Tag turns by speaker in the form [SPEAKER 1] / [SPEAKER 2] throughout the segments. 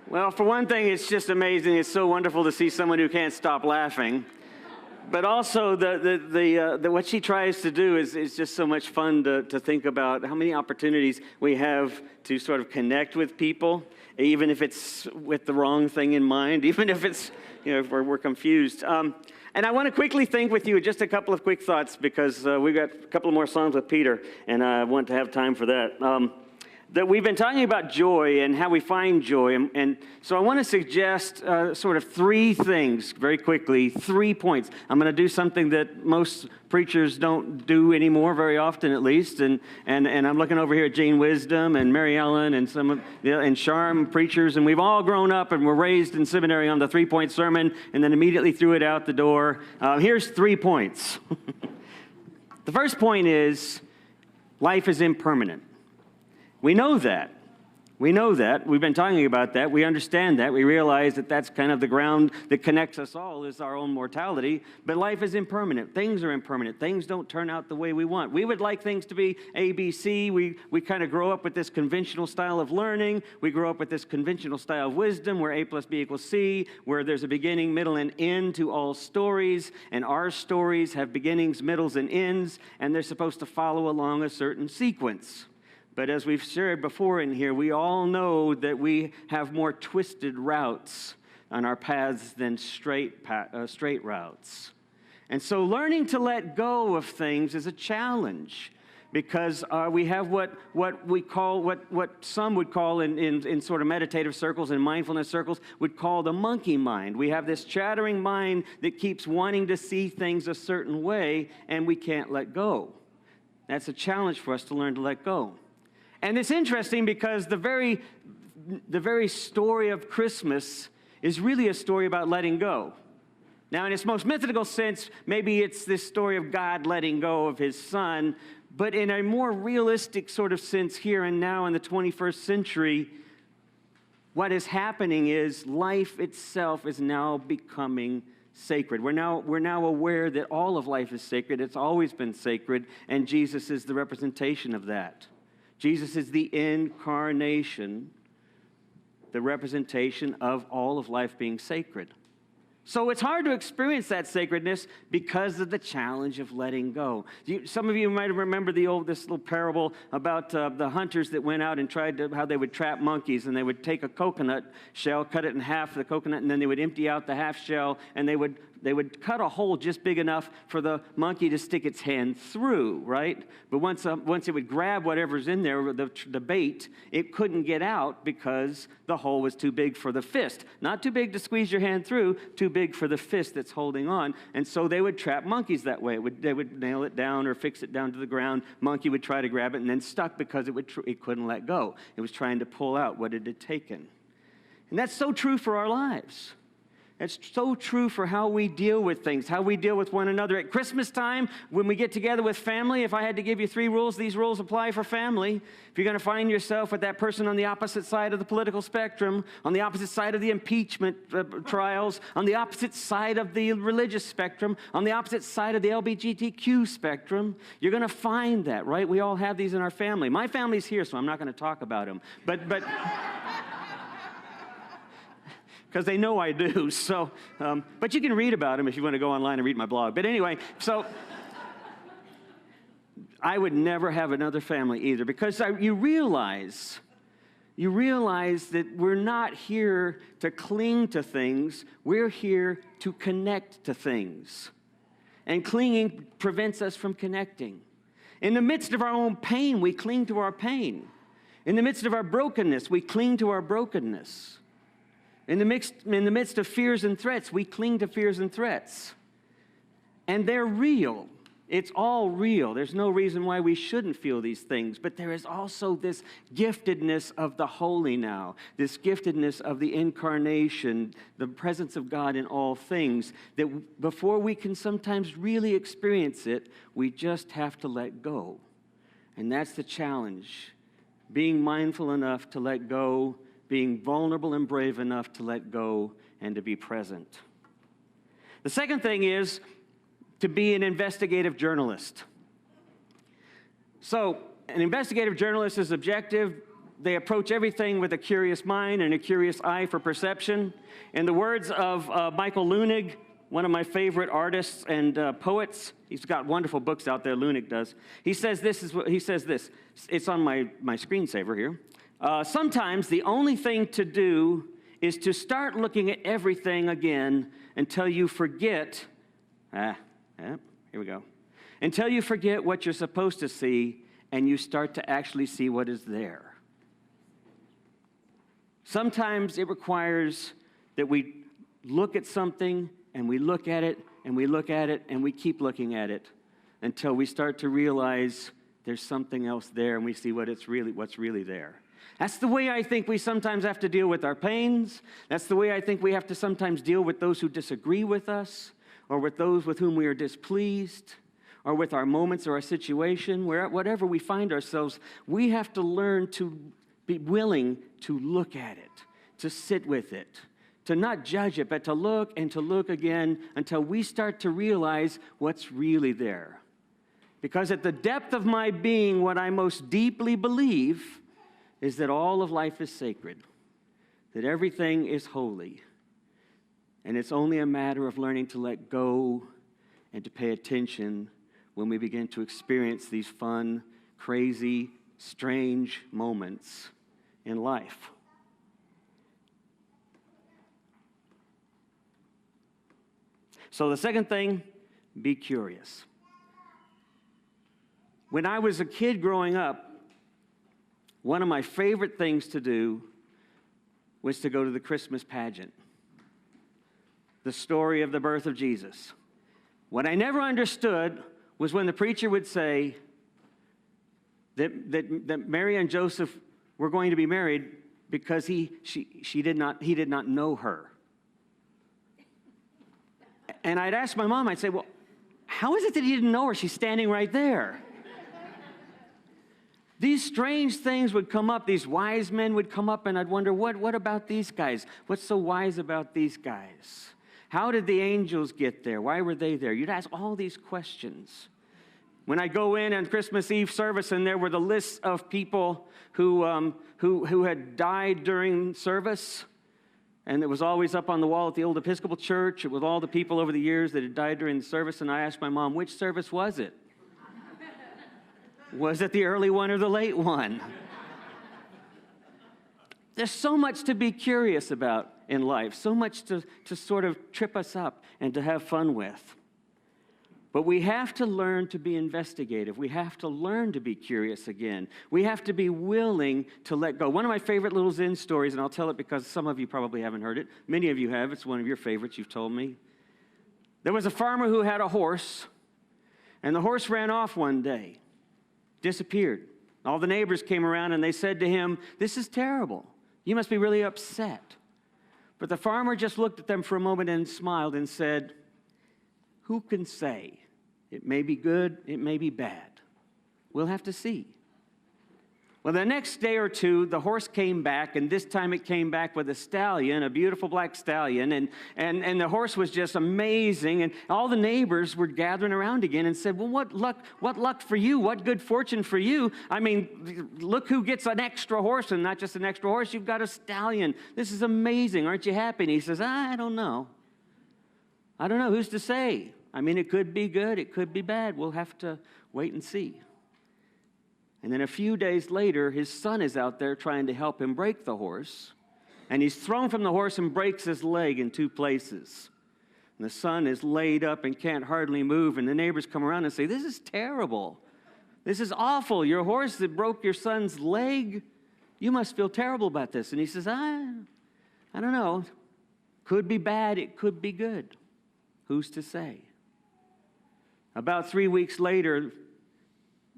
[SPEAKER 1] Well, for one thing, it's just amazing. It's so wonderful to see someone who can't stop laughing. But also, what she tries to do is just so much fun to think about how many opportunities we have to sort of connect with people, even if it's with the wrong thing in mind, even if it's, if we're confused. And I want to quickly think with you just a couple of quick thoughts because we've got a couple more songs with Peter, and I want to have time for that. That we've been talking about joy and how we find joy. And so I want to suggest sort of three things very quickly, 3 points. I'm going to do something that most preachers don't do anymore, very often at least. And I'm looking over here at Jane Wisdom and Mary Ellen and and Charm preachers. And we've all grown up and were raised in seminary on the 3-point sermon and then immediately threw it out the door. Here's 3 points. The first point is life is impermanent. We know that. We know that. We've been talking about that. We understand that. We realize that that's kind of the ground that connects us all is our own mortality. But life is impermanent. Things are impermanent. Things don't turn out the way we want. We would like things to be A, B, C. We kind of grow up with this conventional style of learning. We grow up with this conventional style of wisdom where A plus B equals C, where there's a beginning, middle, and end to all stories. And our stories have beginnings, middles, and ends. And they're supposed to follow along a certain sequence. But as we've shared before in here, we all know that we have more twisted routes on our paths than straight routes. And so learning to let go of things is a challenge because we have what some would call in sort of meditative circles and mindfulness circles would call the monkey mind. We have this chattering mind that keeps wanting to see things a certain way, and we can't let go. That's a challenge for us to learn to let go. And it's interesting because the very story of Christmas is really a story about letting go. Now, in its most mythical sense, maybe it's this story of God letting go of his son, but in a more realistic sort of sense here and now in the 21st century, what is happening is life itself is now becoming sacred. We're now aware that all of life is sacred. It's always been sacred, and Jesus is the representation of that. Jesus is the incarnation, the representation of all of life being sacred. So it's hard to experience that sacredness because of the challenge of letting go. Some of you might remember this little parable about the hunters that went out and how they would trap monkeys, and they would take a coconut shell, cut it in half, the coconut, and then they would empty out the half shell, and they would cut a hole just big enough for the monkey to stick its hand through, right? But once it would grab whatever's in there, the bait, it couldn't get out because the hole was too big for the fist. Not too big to squeeze your hand through, too big for the fist that's holding on. And so they would trap monkeys that way. They would nail it down or fix it down to the ground. Monkey would try to grab it and then stuck because it couldn't let go. It was trying to pull out what it had taken. And that's so true for our lives. It's so true for how we deal with things, how we deal with one another. At Christmas time, when we get together with family, if I had to give you 3 rules, these rules apply for family. If you're going to find yourself with that person on the opposite side of the political spectrum, on the opposite side of the impeachment trials, on the opposite side of the religious spectrum, on the opposite side of the LGBTQ spectrum, you're going to find that, right? We all have these in our family. My family's here, so I'm not going to talk about them. But because they know I do. So, but you can read about them if you want to go online and read my blog. But anyway, so I would never have another family either because you realize that we're not here to cling to things. We're here to connect to things. And clinging prevents us from connecting. In the midst of our own pain, we cling to our pain. In the midst of our brokenness, we cling to our brokenness. In the midst of fears and threats, we cling to fears and threats. And they're real. It's all real. There's no reason why we shouldn't feel these things. But there is also this giftedness of the holy now, this giftedness of the incarnation, the presence of God in all things, that before we can sometimes really experience it, we just have to let go. And that's the challenge, being mindful enough to let go, being vulnerable and brave enough to let go and to be present. The second thing is to be an investigative journalist. So, an investigative journalist is objective, they approach everything with a curious mind and a curious eye for perception. In the words of Michael Leunig, one of my favorite artists and poets, he's got wonderful books out there, Leunig does. He says this. It's on my screensaver here. Sometimes the only thing to do is to start looking at everything again until you forget, here we go, until you forget what you're supposed to see and you start to actually see what is there. Sometimes it requires that we look at something and we look at it and we look at it and we keep looking at it until we start to realize there's something else there and we see what's really there. That's the way I think we sometimes have to deal with our pains. That's the way I think we have to sometimes deal with those who disagree with us, or with those with whom we are displeased, or with our moments or our situation. Whatever we find ourselves, we have to learn to be willing to look at it, to sit with it, to not judge it, but to look and to look again until we start to realize what's really there. Because at the depth of my being, what I most deeply believe is that all of life is sacred, that everything is holy, and it's only a matter of learning to let go and to pay attention when we begin to experience these fun, crazy, strange moments in life. So the second thing, be curious. When I was a kid growing up, one of my favorite things to do was to go to the Christmas pageant, the story of the birth of Jesus. What I never understood was when the preacher would say that Mary and Joseph were going to be married because he did not know her. And I'd ask my mom, I'd say, well, how is it that he didn't know her? She's standing right there. These strange things would come up. These wise men would come up, and I'd wonder, what about these guys? What's so wise about these guys? How did the angels get there? Why were they there? You'd ask all these questions. When I go in on Christmas Eve service, and there were the lists of people who had died during service, and it was always up on the wall at the old Episcopal Church. It was all the people over the years that had died during the service, and I asked my mom, which service was it? Was it the early one or the late one? There's so much to be curious about in life, so much to sort of trip us up and to have fun with. But we have to learn to be investigative. We have to learn to be curious again. We have to be willing to let go. One of my favorite little Zen stories, and I'll tell it because some of you probably haven't heard it. Many of you have. It's one of your favorites, you've told me. There was a farmer who had a horse, and the horse ran off one day. Disappeared. All the neighbors came around and they said to him, this is terrible. You must be really upset. But the farmer just looked at them for a moment and smiled and said, who can say? It may be good, it may be bad. We'll have to see. Well, the next day or two, the horse came back, and this time it came back with a stallion, a beautiful black stallion, and the horse was just amazing, and all the neighbors were gathering around again and said, well, what luck for you, what good fortune for you. I mean, look who gets an extra horse, and not just an extra horse, you've got a stallion. This is amazing, aren't you happy? And he says, I don't know. I don't know, who's to say? I mean, it could be good, it could be bad. We'll have to wait and see. And then a few days later, his son is out there trying to help him break the horse. And he's thrown from the horse and breaks his leg in 2 places. And the son is laid up and can't hardly move. And the neighbors come around and say, this is terrible. This is awful. Your horse that broke your son's leg, you must feel terrible about this. And he says, I don't know. Could be bad, it could be good. Who's to say? About 3 weeks later,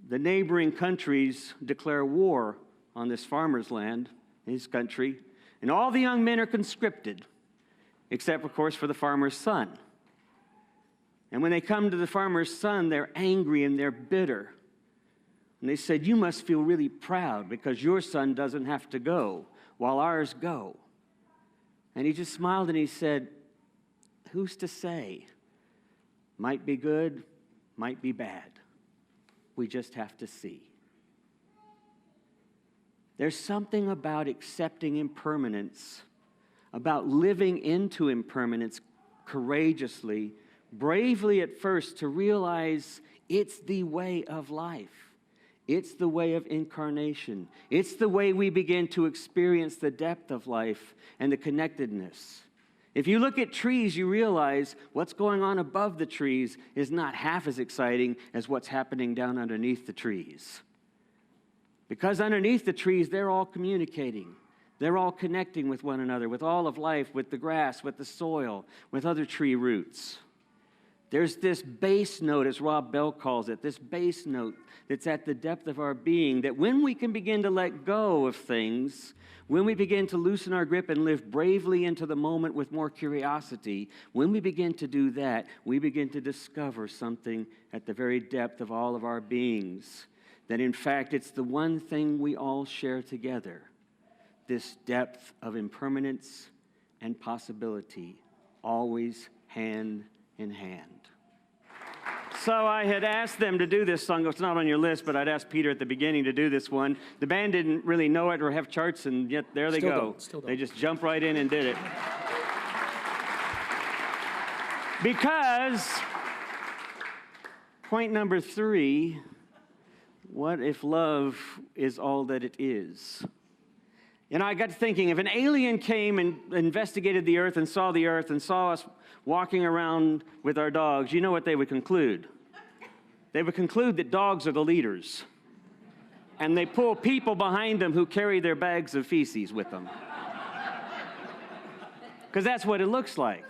[SPEAKER 1] the neighboring countries declare war on this farmer's land, his country, and all the young men are conscripted, except, of course, for the farmer's son. And when they come to the farmer's son, they're angry and they're bitter. And they said, you must feel really proud because your son doesn't have to go while ours go. And he just smiled and he said, who's to say? Might be good, might be bad. We just have to see. There's something about accepting impermanence, about living into impermanence courageously, bravely at first, to realize it's the way of life. It's the way of incarnation. It's the way we begin to experience the depth of life and the connectedness. If you look at trees, you realize what's going on above the trees is not half as exciting as what's happening down underneath the trees. Because underneath the trees, they're all communicating. They're all connecting with one another, with all of life, with the grass, with the soil, with other tree roots. There's this base note, as Rob Bell calls it, this base note that's at the depth of our being, that when we can begin to let go of things, when we begin to loosen our grip and live bravely into the moment with more curiosity, when we begin to do that, we begin to discover something at the very depth of all of our beings. That in fact, it's the one thing we all share together, this depth of impermanence and possibility, always hand in hand. So I had asked them to do this song. It's not on your list, but I'd asked Peter at the beginning to do this one. The band didn't really know it or have charts, and yet there they go.
[SPEAKER 2] Still don't.
[SPEAKER 1] They just jumped right in and did it. Because point number 3, what if love is all that it is? And I got to thinking, if an alien came and investigated the earth and saw us walking around with our dogs, you know what they would conclude? They would conclude that dogs are the leaders. And they pull people behind them who carry their bags of feces with them. Because that's what it looks like,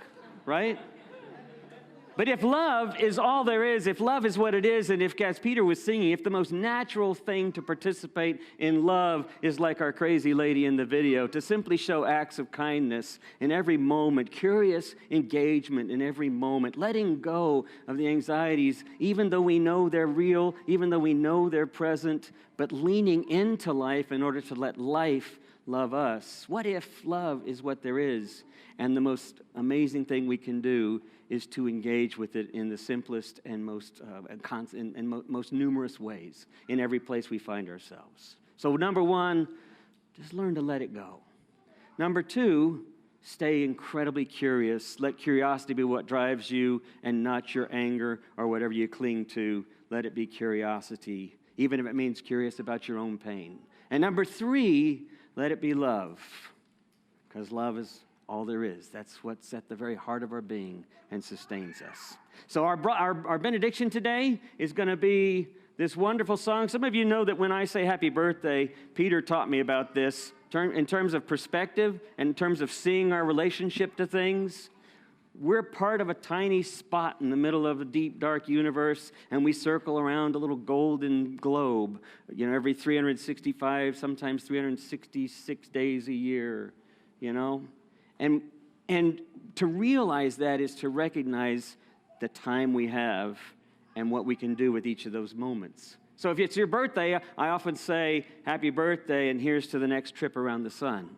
[SPEAKER 1] right? But if love is all there is, if love is what it is, and if, as Peter was singing, if the most natural thing to participate in love is like our crazy lady in the video, to simply show acts of kindness in every moment, curious engagement in every moment, letting go of the anxieties, even though we know they're real, even though we know they're present, but leaning into life in order to let life love us. What if love is what there is, and the most amazing thing we can do is to engage with it in the simplest and most most numerous ways in every place we find ourselves. So number 1, just learn to let it go. Number 2, stay incredibly curious. Let curiosity be what drives you and not your anger or whatever you cling to. Let it be curiosity, even if it means curious about your own pain. And number 3, let it be love, because love is all there is. That's what's at the very heart of our being and sustains us. So our benediction today is going to be this wonderful song. Some of you know that when I say happy birthday, Peter taught me about this in terms of perspective and in terms of seeing our relationship to things. We're part of a tiny spot in the middle of a deep, dark universe, and we circle around a little golden globe, every 365, sometimes 366 days a year, And to realize that is to recognize the time we have and what we can do with each of those moments. So if it's your birthday, I often say, happy birthday, and here's to the next trip around the sun.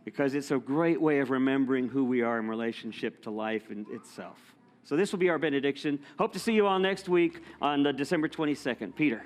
[SPEAKER 1] Because it's a great way of remembering who we are in relationship to life in itself. So this will be our benediction. Hope to see you all next week on December 22nd. Peter.